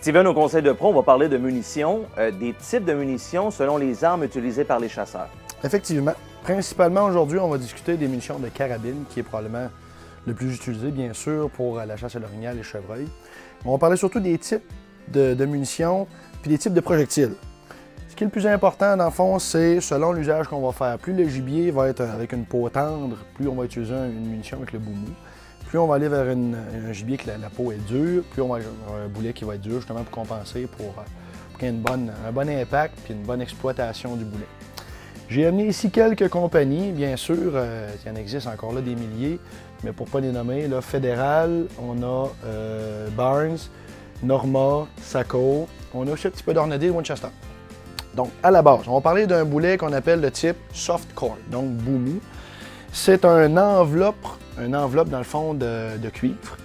Steven, au Conseil de Pro, on va parler de munitions, des types de munitions selon les armes utilisées par les chasseurs. Effectivement. Principalement aujourd'hui, on va discuter des munitions de carabine, qui est probablement le plus utilisé, bien sûr, pour la chasse à l'orignal et chevreuil. On va parler surtout des types de munitions puis des types de projectiles. Ce qui est le plus important, dans le fond, c'est selon l'usage qu'on va faire. Plus le gibier va être avec une peau tendre, plus on va utiliser une munition avec le bout mou. Plus on va aller vers un gibier que la peau est dure, plus on va avoir un boulet qui va être dur, justement pour compenser, pour qu'il y ait un bon impact et une bonne exploitation du boulet. J'ai amené ici quelques compagnies, bien sûr, il y en existe encore là des milliers, mais pour ne pas les nommer, là, Fédéral, on a Barnes, Norma, Sako, on a aussi un petit peu d'Ornadé et Winchester. Donc, à la base, on va parler d'un boulet qu'on appelle le type soft core, donc bout mou. C'est une enveloppe dans le fond de cuivre,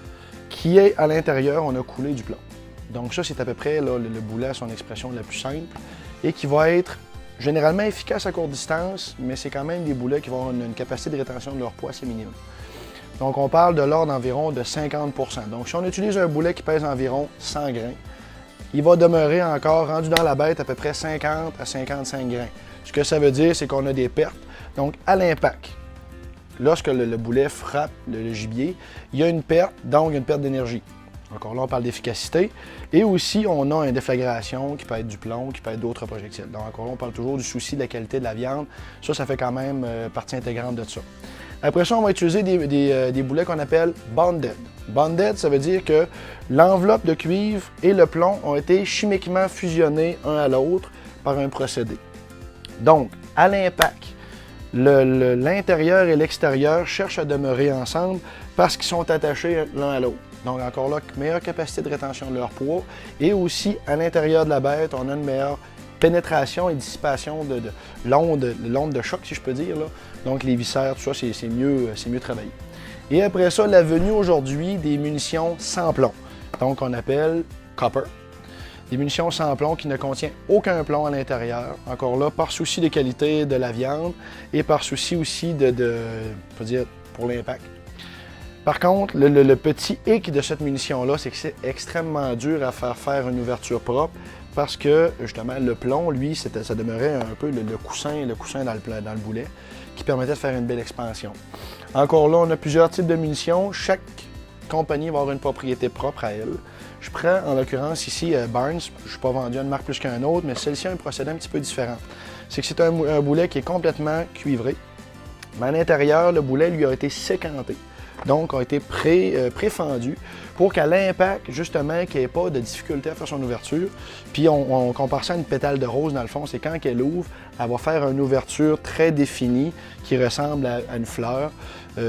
qui est à l'intérieur, on a coulé du plomb. Donc ça, c'est à peu près là, le boulet à son expression la plus simple et qui va être généralement efficace à courte distance, mais c'est quand même des boulets qui vont avoir une capacité de rétention de leur poids assez minime. Donc on parle de l'ordre environ de 50 %. Donc si on utilise un boulet qui pèse environ 100 grains, il va demeurer encore rendu dans la bête à peu près 50 à 55 grains. Ce que ça veut dire, c'est qu'on a des pertes. Donc à l'impact, lorsque le boulet frappe le gibier, il y a une perte, donc il y a une perte d'énergie. Encore là, on parle d'efficacité. Et aussi, on a une déflagration qui peut être du plomb, qui peut être d'autres projectiles. Donc encore là, on parle toujours du souci de la qualité de la viande. Ça fait quand même partie intégrante de ça. Après ça, on va utiliser des boulets qu'on appelle bonded. Bonded, ça veut dire que l'enveloppe de cuivre et le plomb ont été chimiquement fusionnés un à l'autre par un procédé. Donc, à l'impact, l'intérieur et l'extérieur cherchent à demeurer ensemble parce qu'ils sont attachés l'un à l'autre. Donc encore là, meilleure capacité de rétention de leur poids. Et aussi, à l'intérieur de la bête, on a une meilleure pénétration et dissipation de l'onde de choc, si je peux dire. Là. Donc les viscères, tout ça, c'est mieux travaillé. Et après ça, la venue aujourd'hui des munitions sans plomb. Donc on appelle copper. Des munitions sans plomb qui ne contiennent aucun plomb à l'intérieur. Encore là, par souci de qualité de la viande et par souci aussi pour l'impact. Par contre, le petit hic de cette munition-là, c'est que c'est extrêmement dur à faire une ouverture propre parce que, justement, le plomb, lui, ça demeurait un peu le coussin dans le boulet qui permettait de faire une belle expansion. Encore là, on a plusieurs types de munitions. Chaque compagnie va avoir une propriété propre à elle. Je prends, en l'occurrence, ici, Barnes. Je ne suis pas vendu à une marque plus qu'un autre, mais celle-ci a un procédé un petit peu différent. C'est que c'est un boulet qui est complètement cuivré, mais à l'intérieur, le boulet, lui, a été sécanté. Donc, a été préfendu pour qu'à l'impact, justement, qu'il n'y ait pas de difficulté à faire son ouverture. Puis, on compare ça à une pétale de rose, dans le fond, c'est quand elle ouvre, elle va faire une ouverture très définie qui ressemble à une fleur.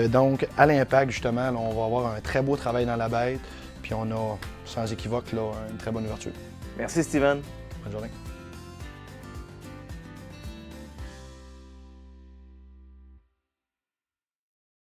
Donc, à l'impact, justement, là, on va avoir un très beau travail dans la bête. Puis, on a, sans équivoque, là, une très bonne ouverture. Merci, Steven. Bonne journée.